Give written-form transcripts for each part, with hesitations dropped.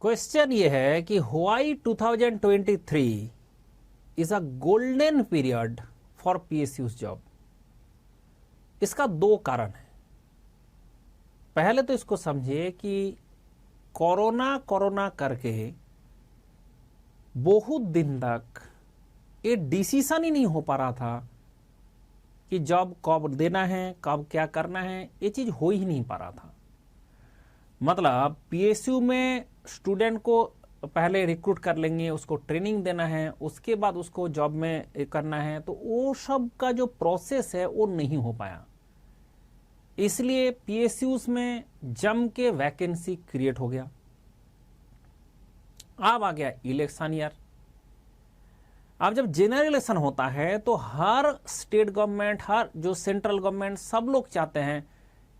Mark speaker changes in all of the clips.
Speaker 1: Question ये है कि why 2023 is a golden period for PSUs job. इसका दो कारण है। पहले तो इसको समझिए कि कोरोना करके बहुत दिन तक ये डिसीजन ही नहीं हो पा रहा था कि जॉब कब देना है, कब क्या करना है, ये चीज हो ही नहीं पा रहा था। मतलब पीएसयू में स्टूडेंट को पहले रिक्रूट कर लेंगे, उसको ट्रेनिंग देना है, उसके बाद उसको जॉब में करना है, तो वो सब का जो प्रोसेस है वो नहीं हो पाया। इसलिए पीएसयूज में जम के वैकेंसी क्रिएट हो गया। अब आ गया इलेक्शन ईयर। अब जब जनरल इलेक्शन होता है तो हर स्टेट गवर्नमेंट, हर जो सेंट्रल गवर्नमेंट, सब लोग चाहते हैं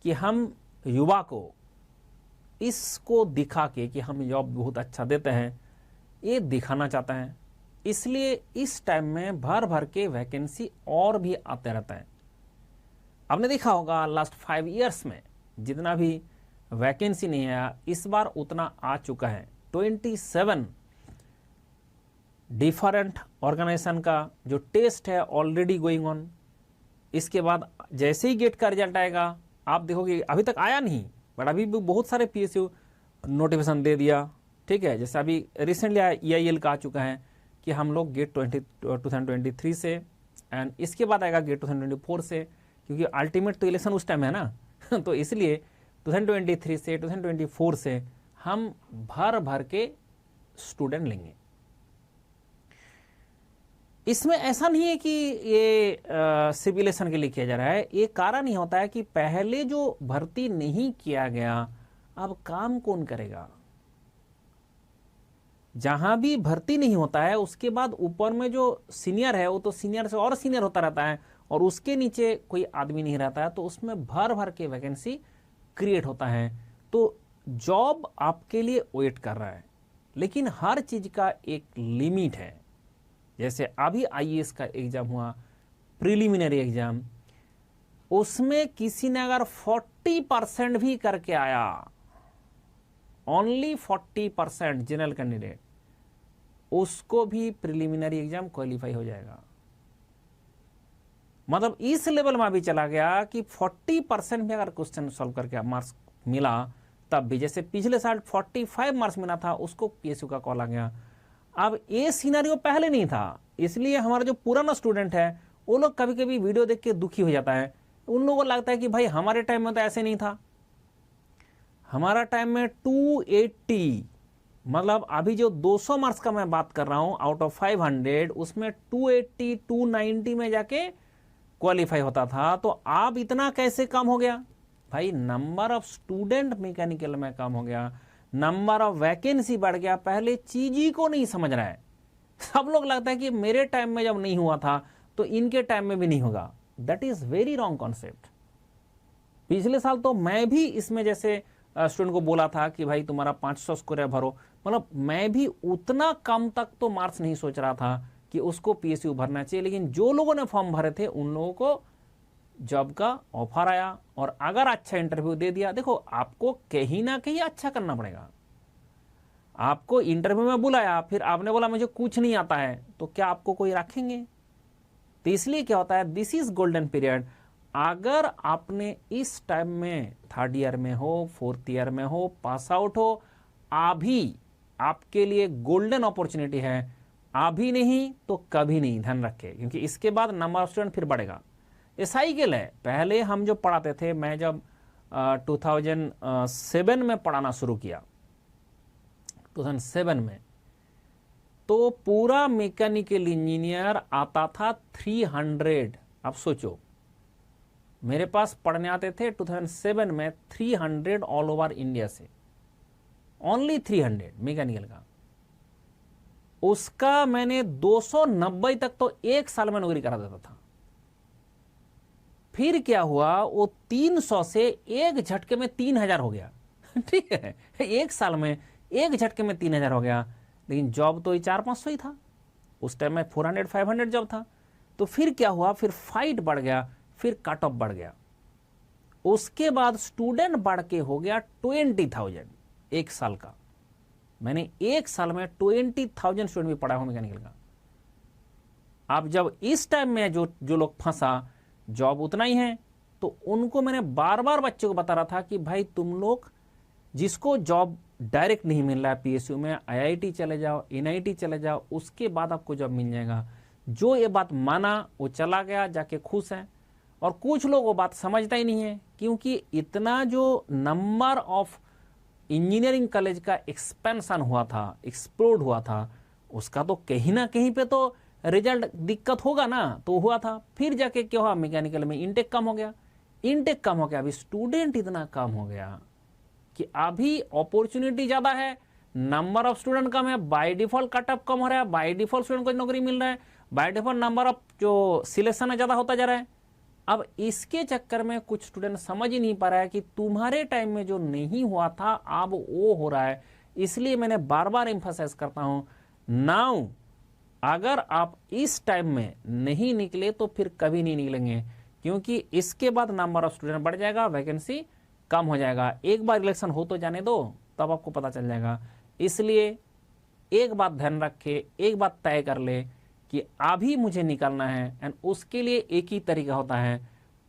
Speaker 1: कि हम युवा को इसको दिखा के कि हम जॉब बहुत अच्छा देते हैं, ये दिखाना चाहते हैं। इसलिए इस टाइम में भर भर के वैकेंसी और भी आते रहता है। आपने देखा होगा लास्ट 5 इयर्स में जितना भी वैकेंसी नहीं आया, इस बार उतना आ चुका है। 27 डिफरेंट ऑर्गेनाइजेशन का जो टेस्ट है ऑलरेडी गोइंग ऑन। इसके बाद जैसे ही गेट का रिजल्ट आएगा आप देखोगे, अभी तक आया नहीं बट अभी भी बहुत सारे पीएसयू नोटिफिकेशन दे दिया। ठीक है, जैसे अभी रिसेंटली EIL का आ चुका है कि हम लोग गेट 2023 से एंड इसके बाद आएगा गेट 2024 से, क्योंकि अल्टीमेट तो इलेक्शन उस टाइम है ना तो इसलिए 2023 से 2024 से हम भर भर के स्टूडेंट लेंगे। इसमें ऐसा नहीं है कि ये सिविलेशन के लिए किया जा रहा है। ये कारण ही होता है कि पहले जो भर्ती नहीं किया गया, अब काम कौन करेगा। जहां भी भर्ती नहीं होता है उसके बाद ऊपर में जो सीनियर है वो तो सीनियर से और सीनियर होता रहता है और उसके नीचे कोई आदमी नहीं रहता है, तो उसमें भर भर के वैकेंसी क्रिएट होता है। तो जॉब आपके लिए वेट कर रहा है, लेकिन हर चीज का एक लिमिट है। जैसे अभी IAS का एग्जाम हुआ, प्रिलिमिनरी एग्जाम, उसमें किसी ने अगर 40% भी करके आया, ओनली 40% जनरल कैंडिडेट, उसको भी प्रिलिमिनरी एग्जाम क्वालिफाई हो जाएगा। मतलब इस लेवल में भी चला गया कि 40% भी अगर क्वेश्चन सॉल्व करके मार्क्स मिला तब भी, जैसे पिछले साल 45 मार्क्स मिला था उसको पीएसयू का कॉल आ गया। अब ये सिनेरियो पहले नहीं था, इसलिए हमारा जो पुराना स्टूडेंट है वो लोग कभी कभी वीडियो देख के दुखी हो जाता है। उन लोगों को लगता है कि भाई हमारे टाइम में तो ऐसे नहीं था। हमारा टाइम में 280, मतलब अभी जो 200 मार्क्स का मैं बात कर रहा हूं आउट ऑफ 500, उसमें 280 290 में जाके क्वालिफाई होता था। तो अब इतना कैसे कम हो गया भाई? नंबर ऑफ स्टूडेंट मैकेनिकल में कम हो गया, नंबर ऑफ वैकेंसी बढ़ गया। पहले चीज ही को नहीं समझ रहा है। सब लोग लगता है कि मेरे टाइम में जब नहीं हुआ था तो इनके टाइम में भी नहीं होगा। That is very wrong concept. पिछले साल तो मैं भी इसमें जैसे स्टूडेंट को बोला था कि भाई तुम्हारा 500 स्कोर भरो, मतलब मैं भी उतना कम तक तो मार्क्स नहीं सोच रहा था कि उसको पीएसयू भरना चाहिए। लेकिन जो लोगों ने फॉर्म भरे थे उन लोगों को जॉब का ऑफर आया, और अगर अच्छा इंटरव्यू दे दिया, देखो आपको कहीं ना कहीं अच्छा करना पड़ेगा। आपको इंटरव्यू में बुलाया, फिर आपने बोला मुझे कुछ नहीं आता है, तो क्या आपको कोई रखेंगे? तो इसलिए क्या होता है, दिस इज गोल्डन पीरियड। अगर आपने इस टाइम में 3rd ईयर में हो, 4th ईयर में हो, पास आउट हो, अभी आपके लिए गोल्डन अपॉर्चुनिटी है। अभी नहीं तो कभी नहीं, ध्यान रखे, क्योंकि इसके बाद नंबर ऑफ स्टूडेंट फिर बढ़ेगा। ये साइकिल है। पहले हम जो पढ़ाते थे, मैं जब 2007 में पढ़ाना शुरू किया, 2007 में, तो पूरा मैकेनिकल इंजीनियर आता था 300। अब सोचो, मेरे पास पढ़ने आते थे 2007 में 300 ऑल ओवर इंडिया से, ओनली 300 मैकेनिकल का। उसका मैंने 290 तक तो एक साल में नौकरी करा देता था। फिर क्या हुआ, वो 300 से एक झटके में 3000 हो गया। ठीक है, एक साल में एक झटके में 3000 हो गया। लेकिन जॉब तो 400-500 ही था उस टाइम में, 400-500 जॉब था। तो फिर क्या हुआ, फिर फाइट बढ़ गया, फिर कट ऑफ बढ़ गया। उसके बाद स्टूडेंट बढ़ के हो गया 20,000 एक साल का। मैंने एक साल में 20,000 स्टूडेंट भी पढ़ा हूं मैकेनिकल का। अब जब इस टाइम में जो लोग फंसा, जॉब उतना ही है, तो उनको मैंने बार बार बच्चों को बता रहा था कि भाई तुम लोग जिसको जॉब डायरेक्ट नहीं मिल रहा है पीएसयू में, आईआईटी चले जाओ, एनआईटी चले जाओ, उसके बाद आपको जॉब मिल जाएगा। जो ये बात माना वो चला गया, जाके खुश है। और कुछ लोग वो बात समझता ही नहीं है, क्योंकि इतना जो नंबर ऑफ इंजीनियरिंग कॉलेज का एक्सपेंशन हुआ था, एक्सप्लोड हुआ था, उसका तो कहीं ना कहीं पे तो रिजल्ट दिक्कत होगा ना, तो हुआ था। फिर जाके क्या हुआ, मैकेनिकल में इनटेक कम हो गया, इनटेक कम हो गया, अभी स्टूडेंट इतना कम हो गया कि अभी अपॉर्चुनिटी ज्यादा है, नंबर ऑफ स्टूडेंट कम है, बाय डिफॉल्ट कट ऑफ कम हो रहा है, बाय डिफॉल्ट स्टूडेंट को नौकरी मिल रहा है, बाय डिफॉल्ट नंबर ऑफ जो सिलेक्शन है ज्यादा होता जा रहा है। अब इसके चक्कर में कुछ स्टूडेंट समझ ही नहीं पा रहा है कि तुम्हारे टाइम में जो नहीं हुआ था अब वो हो रहा है। इसलिए मैंने बार बार एम्फसाइज करता हूं, नाउ अगर आप इस टाइम में नहीं निकले तो फिर कभी नहीं निकलेंगे, क्योंकि इसके बाद नंबर ऑफ स्टूडेंट बढ़ जाएगा, वैकेंसी कम हो जाएगा। एक बार इलेक्शन हो तो जाने दो, तब आपको पता चल जाएगा। इसलिए एक बात ध्यान रखे, एक बात तय कर ले कि अभी मुझे निकलना है, एंड उसके लिए एक ही तरीका होता है,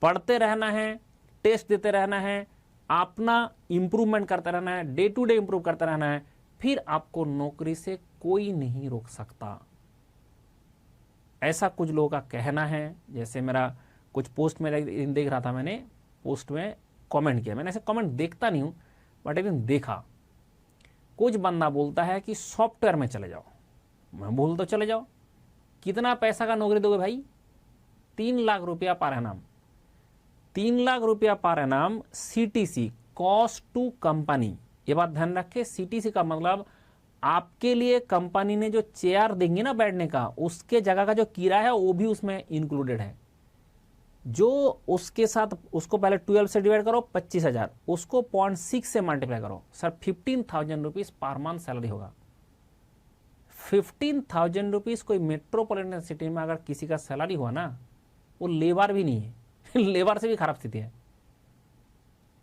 Speaker 1: पढ़ते रहना है, टेस्ट देते रहना है, अपना इंप्रूवमेंट करते रहना है, डे टू डे इंप्रूव करते रहना है, फिर आपको नौकरी से कोई नहीं रोक सकता। ऐसा कुछ लोगों का कहना है। जैसे मेरा कुछ पोस्ट में देख रहा था, मैंने पोस्ट में कमेंट किया, मैंने ऐसे कमेंट देखता नहीं हूं, बट एक दिन देखा, कुछ बंदा बोलता है कि सॉफ्टवेयर में चले जाओ। मैं बोल तो चले जाओ, कितना पैसा का नौकरी दोगे भाई? 3 लाख रुपया पर एनम, 3 लाख रुपया per annum, CTC, cost to company. ये बात ध्यान रखे, सीटीसी का मतलब आपके लिए कंपनी ने जो चेयर देंगे ना बैठने का, उसके जगह का जो किराया है वो भी उसमें इंक्लूडेड है। जो उसके साथ, उसको पहले 12 से डिवाइड करो, 25,000, उसको 0.6 से मल्टीप्लाई करो, sir 15,000 rupees per month salary होगा। 15,000 रुपीज कोई मेट्रोपॉलिटन सिटी में अगर किसी का सैलरी हुआ ना, वो लेबर भी नहीं है लेबर से भी खराब स्थिति है।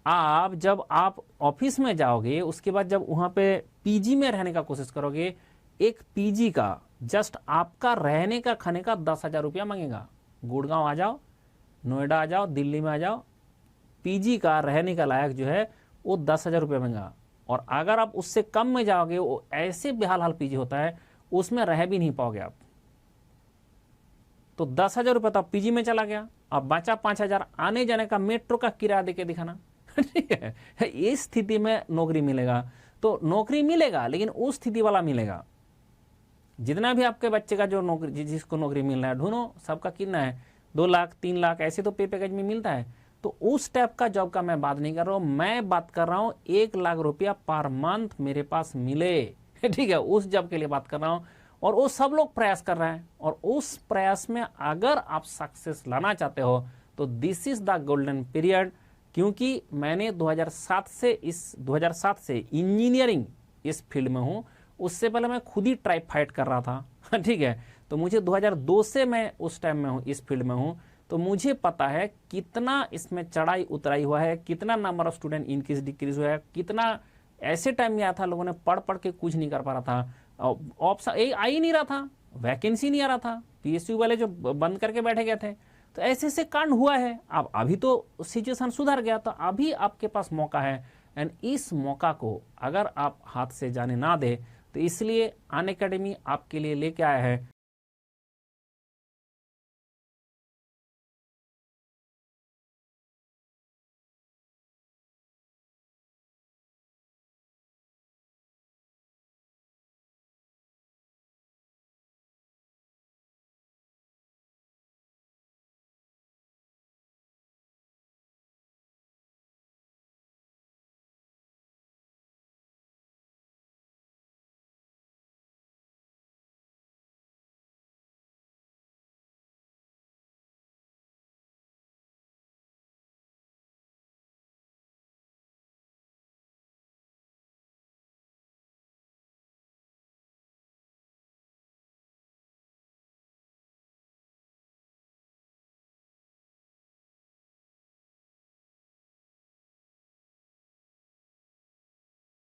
Speaker 1: आप जब आप ऑफिस में जाओगे, उसके बाद जब वहां पे पीजी में रहने का कोशिश करोगे, एक पीजी का जस्ट आपका रहने का खाने का 10,000 रुपया मांगेगा। गुड़गांव आ जाओ, नोएडा आ जाओ, दिल्ली में आ जाओ, पीजी का रहने का लायक जो है वो 10,000 रुपया महंगा। और अगर आप उससे कम में जाओगे, वो ऐसे बेहाल हाल पीजी होता है, उसमें रह भी नहीं पाओगे आप। तो 10,000 रुपया तो आप पीजी में चला गया, अब बचा 5,000 आने जाने का, मेट्रो का किराया देके दिखाना ठीक है। इस स्थिति में नौकरी मिलेगा, तो नौकरी मिलेगा, लेकिन उस स्थिति वाला मिलेगा। जितना भी आपके बच्चे का जो नौकरी, जिसको नौकरी मिल रहा है, ढूंढो, सबका कितना है, 2 लाख 3 लाख ऐसे तो पे पैकेज में मिलता है। तो उस टाइप का जॉब का मैं बात नहीं कर रहा हूं, मैं बात कर रहा हूं 1 लाख रुपया पर मंथ मेरे पास मिले ठीक है, उस जॉब के लिए बात कर रहा हूं। और वो सब लोग प्रयास कर रहे हैं, और उस प्रयास में अगर आप सक्सेस लाना चाहते हो तो this is the golden period. क्योंकि मैंने 2007 से इंजीनियरिंग इस फील्ड में हूं, उससे पहले मैं खुद ही ट्राई फाइट कर रहा था ठीक है। तो मुझे 2002 से मैं उस टाइम में हूं, इस फील्ड में हूं, तो मुझे पता है कितना इसमें चढ़ाई उतराई हुआ है, कितना number of student increase decrease हुआ है, कितना ऐसे टाइम में आया था लोगों ने पढ़ पढ़ के कुछ नहीं कर पा रहा था, ऑप्शन आ ही नहीं रहा था, वैकेंसी नहीं आ रहा था, पीएसयू वाले जो बंद करके बैठे गए थे। तो ऐसे ऐसे कांड हुआ है। अब अभी तो सिचुएशन सुधर गया, तो अभी आपके पास मौका है, एंड इस मौका को अगर आप हाथ से जाने ना दे, तो इसलिए अनअकैडमी आपके लिए लेके आया है